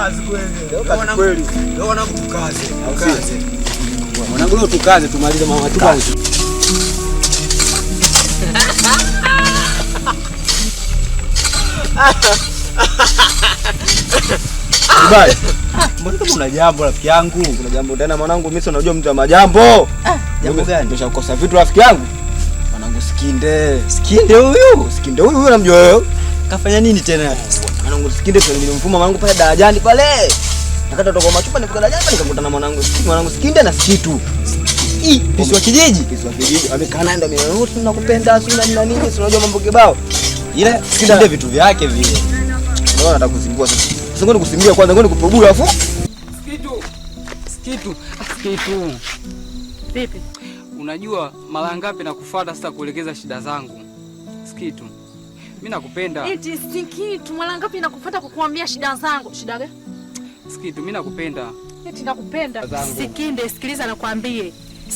kazi kweli. Leo wanangu tukaze. Mwanangu leo tukaze tumalize mama tupa. Bye. Mbona kama una jambo rafiki yangu? Kuna jambo tena mwanangu, mimi unajua mtu wa majambo. Jambo gani? Nimeshakosa vitu rafiki yangu. Mwanangu Skinde huyu namjua wewe. Kafanya nini tena? Mwanangu Skinde nilimfuma mwanangu pale darajani pale. Nakata toka machupa nifika darajani pale nikamkuta na mwanangu Skinde na Skitu. Pisi wa kijiji. Amekaa ndo mimi tunakupenda sina nini, unajua mambo kibao. Ile Skinde vitu vyake vile. Ndio nataka kuzingua sasa. Sasa ngoja nikusimbia kwanza, ngoja nikupobula afu. Skitu. Vipi? Unajua mara ngapi nakufuata sasa kuelekeza shida zangu? Skitu. Mimi nakupenda. Eti Skitu, mara ngapi nakufuata kukuambia shida zangu? Shida gani? Skitu, mimi nakupenda. Eti nakupenda. Sikinde, sikiliza nakwambie.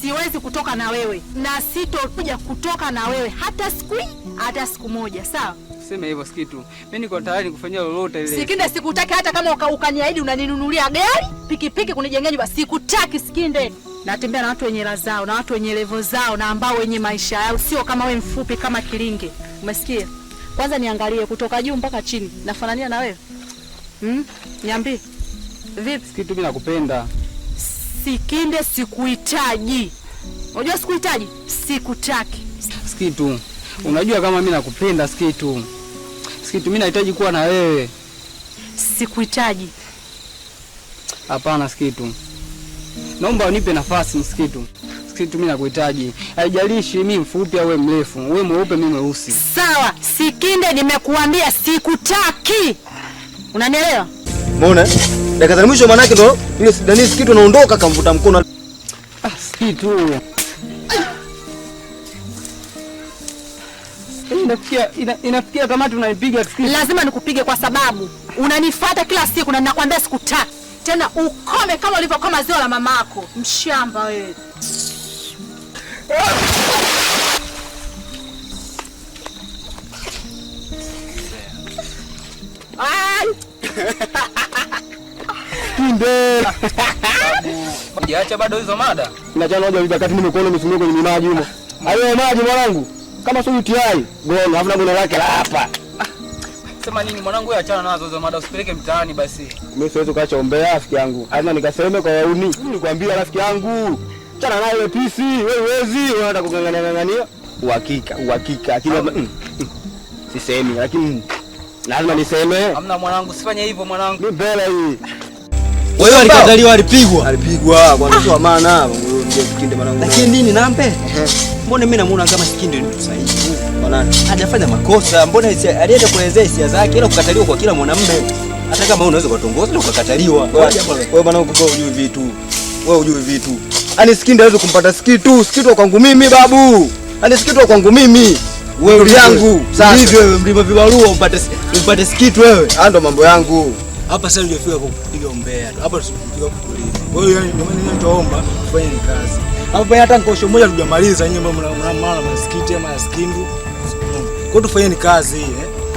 Siwezi kutoka na wewe na sitokuja kutoka na wewe hata siku moja, sawa? Sema hivyo Skitu. Mimi niko tayari kufanyia lolote ile. Sikinde, sikutaki hata kama ukaniahidi unaninunulia gari, pikipiki kunijengea nyumba. Sikutaki Sikinde. Natembea na watu wenye hela zao, na watu wenye level zao, na ambao wenye maisha yao, sio kama wewe mfupi kama kilinge. Umesikia? Kwanza niangalie kutoka juu mpaka chini. Nafanania na wewe? Niambie. Vipi? Skitu, mimi nakupenda. Sikinde, sikuhitaji. Unajua sikuhitaji? Sikutaki. Skitu, unajua kama mimi nakupenda Skitu. Skitu, mimi nahitaji kuwa na wewe. Sikuhitaji. Hapana Skitu. Naomba unipe nafasi Skitu. Skitu, mimi nakuhitaji. Haijalishi mimi mfupi au wewe mrefu, wewe mweupe mimi mweusi. Sawa, Sikinde, nimekuambia sikutaki. Unanielewa? Umeona? Dakika za mwisho manake ndo ile Dani Skitu anaondoka akamvuta mkono. Skitu. Inafikia kama tunaipiga Skitu. Lazima nikupige kwa sababu unanifuata kila siku na ninakwambia sikutaki. Tena ukome kama ulivyokoma ziwa la mamako. Mshamba wewe. Skinde. Jiacha bado hizo mada. Unajana hoja wakati nimekuona umesimama kwenye maji huko. Hayo maji mwanangu. Kama sio UTI, gona hafuna gona lake la hapa. Sema nini mwanangu, wewe achana nazo hizo mada, usipeleke mtaani basi. Mimi siwezi kuacha ombea rafiki yangu. Lazima nikaseme kwa wauni. Nilikwambia rafiki yangu. Achana naye wewe pisi, wewe wezi, unataka kungangania. Uhakika. Kila sisemi lakini lazima niseme. Hamna mwanangu, usifanye hivyo mwanangu. Ni mbele hii. Wewe alikataliwa, alipigwa kwanza kwa maana ndio Skinde mwanangu. Lakini nini nampe? Mbona mimi namuona kama Skinde ni mtu sahihi? Bwana hajafanya makosa, mbona alienda kuelezea hisia zake, ila kukataliwa kwa kila mwanamume. Hata kama unaweza kutongoza na ukakataliwa. Wewe bwana uko hujui vitu. Wewe hujui vitu. Ani Skinde hawezi kumpata Skitu kwangu mimi babu. Ani Skitu kwangu mimi. Wewe yangu. Sasa hivyo wewe mlima vibarua umpate Skitu wewe. Ndo mambo yangu. Hapa sasa hujafika kupiga umbea. Hapa tusipiga kukuliza. Kwa hiyo yani mimi nitaomba tufanye kazi. Hapo hata ngosho moja tujamaliza nyinyi mnamala maskiti ama Skindu. Kwa tufanye kazi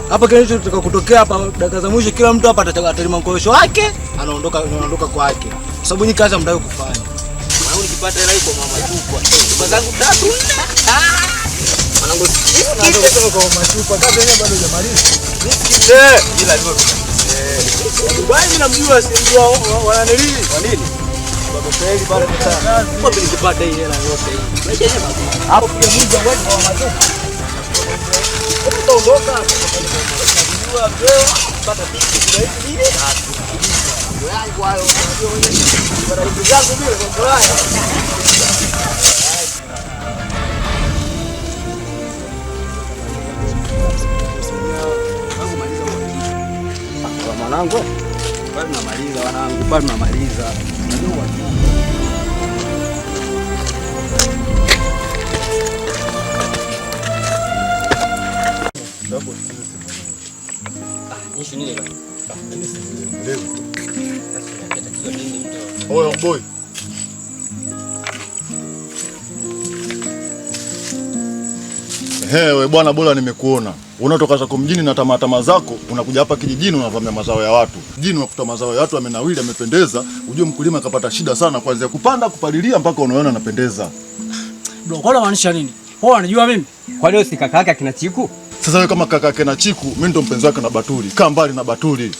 hapa kile tunataka kutokea hapa dakika za mwisho kila mtu hapa atalima ngosho wake anaondoka kwake. Kwa sababu ni kazi ambayo kufanya. Mwanangu nikipata hela iko mama chukua. Chupa zangu 3 Mwanangu Skinde kwa mama chukua. Kazi yenyewe bado hujamaliza. Skinde. Ila hivyo bwana namjua sijua wananili. Kwa nini? Baba kweli pale mtaa. Kwa nini nikipata hii hela yote hii? Maisha yenyewe bado. Hapo pia mmoja wewe kwa mama. Utaondoka. Unajua wewe pata piki ile ile. Yangu hayo unajua wewe. Bwana hizo zangu vile kwa Ulaya. Mwanangu, bado tunamaliza wanangu, bado tunamaliza. Unajua Nishu nini bwana? Ndio. Sasa nini mtu? Oyo boy. We bwana, bora nimekuona. Unatoka zako mjini na tamaa zako, unakuja hapa kijijini unavamia mazao ya watu. Kijijini unakuta mazao ya watu yamenawili, yamependeza. Ujue mkulima akapata shida sana kuanzia kupanda, kupalilia mpaka unaona anapendeza. Bro, kwa nini maanisha nini? Wewe unajua mimi? Kwa leo si kaka yake akina Chiku? Sasa wewe kama kaka yake na Chiku, mimi ndo mpenzi wake na Batuli. Kaa mbali na Batuli.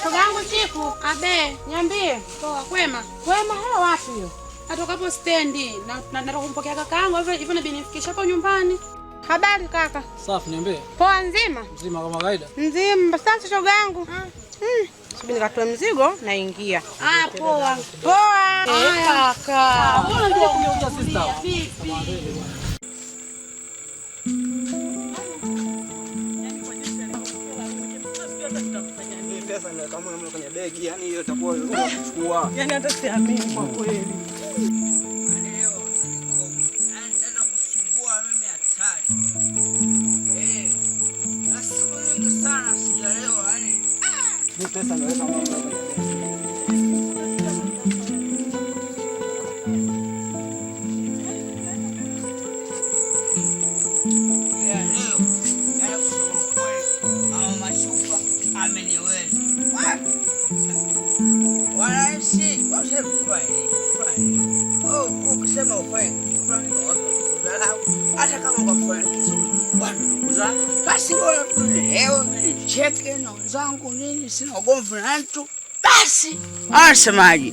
Shogangu Chiku, abe, niambie. Poa, kwema. Kwema hela wapi hiyo? Natoka hapo stendi na nataka kumpokea kakaangu hivyo na binifikisha hapo nyumbani. Habari kaka? Safi, niambie. Poa nzima? Nzima kama kawaida. Nzima, sasa shogangu. Subiri nikatoe mzigo naingia. Poa. Poa. Kaka. Mbona ndio kuja sister? Vipi? Pesa ni kama mna kwenye begi, yani hiyo itakuwa unachukua. Yani hata siamini kwa kweli. Leo anataka kusumbua mimi hatari. Na siku nyingi sana sijaelewa yani. Ni pesa ndio kama mna kwenye begi. Ukisema ufanye hata kama ukafanya kizuri wanakuza, basi bora tu leo nicheke na wenzangu nini, sina ugomvi na mtu, basi anasemaje?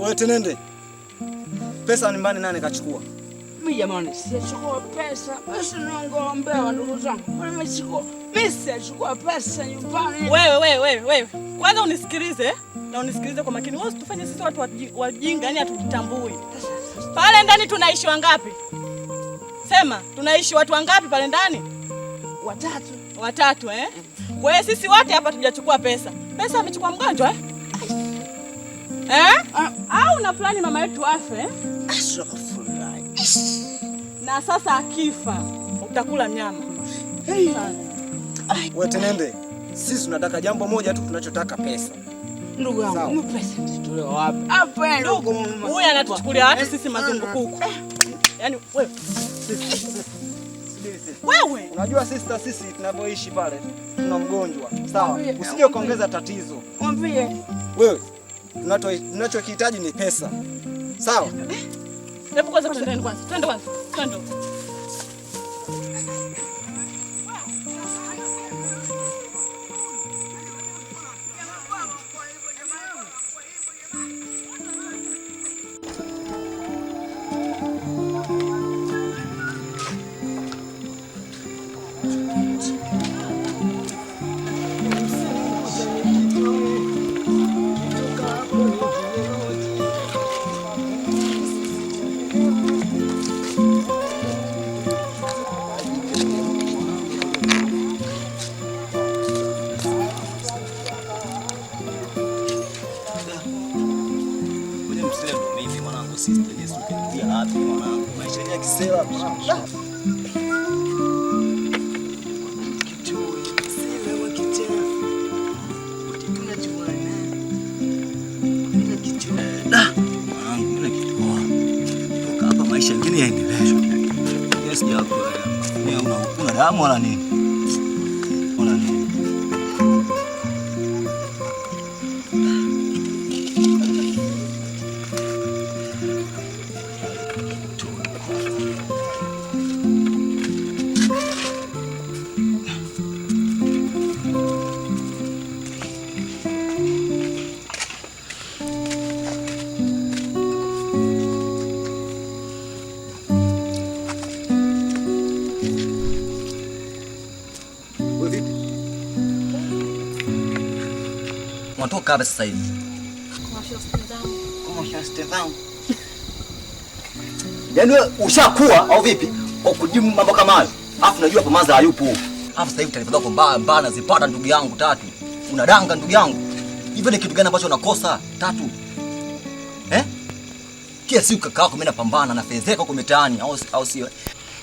Wewe tenende. Pesa nyumbani nani kachukua? Mimi jamani, sijachukua pesa. Basi naongombea ndugu zangu. Mimi sijachukua pesa nyumbani. Wewe. Kwanza unisikilize na unisikilize kwa makini. Wewe usitufanye sisi watu wajinga, yani hatujitambui. Pale ndani tunaishi wangapi? Sema, tunaishi watu wangapi pale ndani? Watatu eh? Kwa hiyo sisi wote hapa tujachukua pesa. Pesa amechukua mgonjwa eh? Au na plani mama yetu afe? Na sasa akifa utakula nyama. Wewe tenende. Sisi tunataka jambo moja tu, tunachotaka pesa. Ndugu yangu, mimi pesa nitolewa wapi? Hapa ndugu, huyu anatuchukulia watu sisi mazungukuku. Yaani wewe unajua sister, sisi tunavyoishi pale tuna mgonjwa. Sawa? Usije kuongeza tatizo. Mwambie. Wewe tunachokihitaji ni pesa. Sawa? Hebu kwanza twende kwanza. Twende. kisela. Maisha mengine yaendeleshwe. Yes, japo. Una damu wala nini? Wala nini? Unatoka hapa sasa hivi. Yaani wewe ushakuwa au vipi? Kwa kujimu mambo kama hayo. Alafu najua hapa Maza hayupo. Alafu sasa hivi taarifa zako mbaya nazipata ndugu yangu Tatu. Unadanga ndugu yangu. Hivi ni kitu gani ambacho unakosa Tatu? Kila siku kaka yako mimi napambana na fezeka huko mitaani au sio?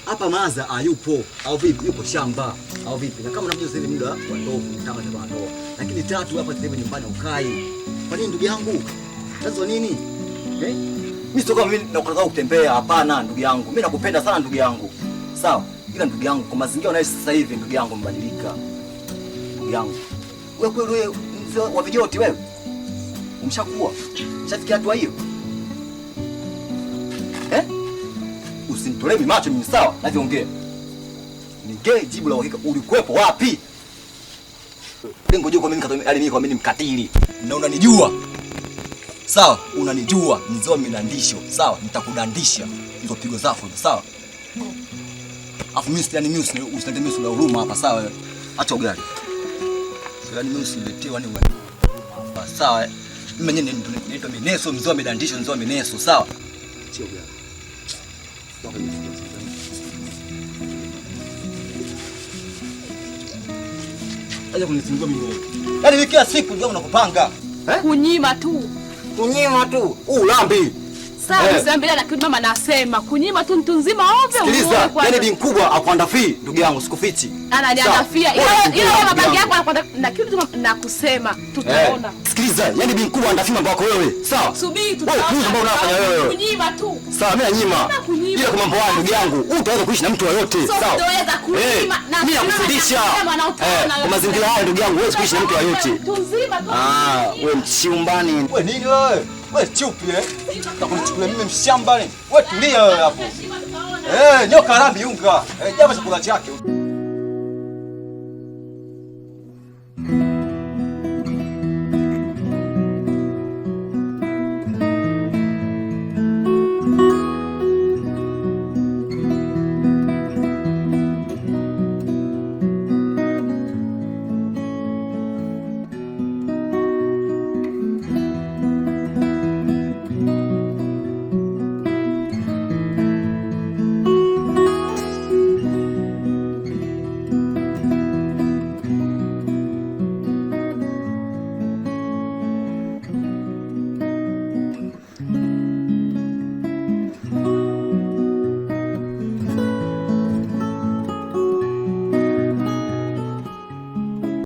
Hapa Maza hayupo au vipi? Yuko shamba au vipi? Na kama unajua sasa hivi muda wa ndovu kama ndio ndovu. Lakini Tatu hapa sasa hivi nyumbani ukai. Kwa nini ndugu yangu? Tatizo nini? Mimi sio kama mimi nakutaka kutembea, hapana ndugu yangu. Mimi nakupenda sana ndugu yangu. Sawa? Ila ndugu yangu kwa mazingira unaishi sasa hivi ndugu yangu mbadilika. Ndugu yangu. Wewe mzee wa vijoti wewe. Umshakuwa. Ushafikia hatua hiyo? Usinitolee macho mimi sawa? Naviongea. Ningee jibu la uhakika ulikuwepo wapi? Lengo juu kwa mimi ni mkatili. Na unanijua. Sawa? Unanijua. Nizoa milandisho. Sawa? Nitakudandisha. Hizo pigo zako sawa? Afu mimi usitende mimi sura huruma hapa sawa wewe. Acha ugali. Yaani mimi usiletewa ni wewe. Sawa? Mimi mwenyewe ndio mineso, mzoa milandisho, mzoa mineso, sawa? Acha ugali. Aje kunifungua mimi wewe. Yaani wiki kila siku ndio unakupanga. Kunyima tu. Kunyima tu. Ulambi. Sawa, usiambia lakini mama nasema kunyima tu mtu nzima ovyo. Sikiliza, yani bi mkubwa akuandafii ndugu yangu sikufichi. Ananiandafia. Ila mabangi yako anakwenda na kitu nakusema tutaona. Sikiliza, yani bi mkubwa andafii mambo yako wewe. Sawa? Subiri tutaona. Wewe mbona unafanya wewe? Kunyima tu. Sawa, mimi nanyima. Ila kwa mambo yako ndugu yangu, utaweza kuishi na mtu yoyote, sawa? Utaweza kunyima na mimi nakufundisha. Kwa mazingira haya ndugu yangu, huwezi kuishi na mtu yoyote. Wewe mchiumbani. Wewe nini wewe? Wewe chupi Nakunichukulia mimi mshamba ni. Wewe tulia wewe hapo. Nyoka rambi unga. Jamaa chakula chake.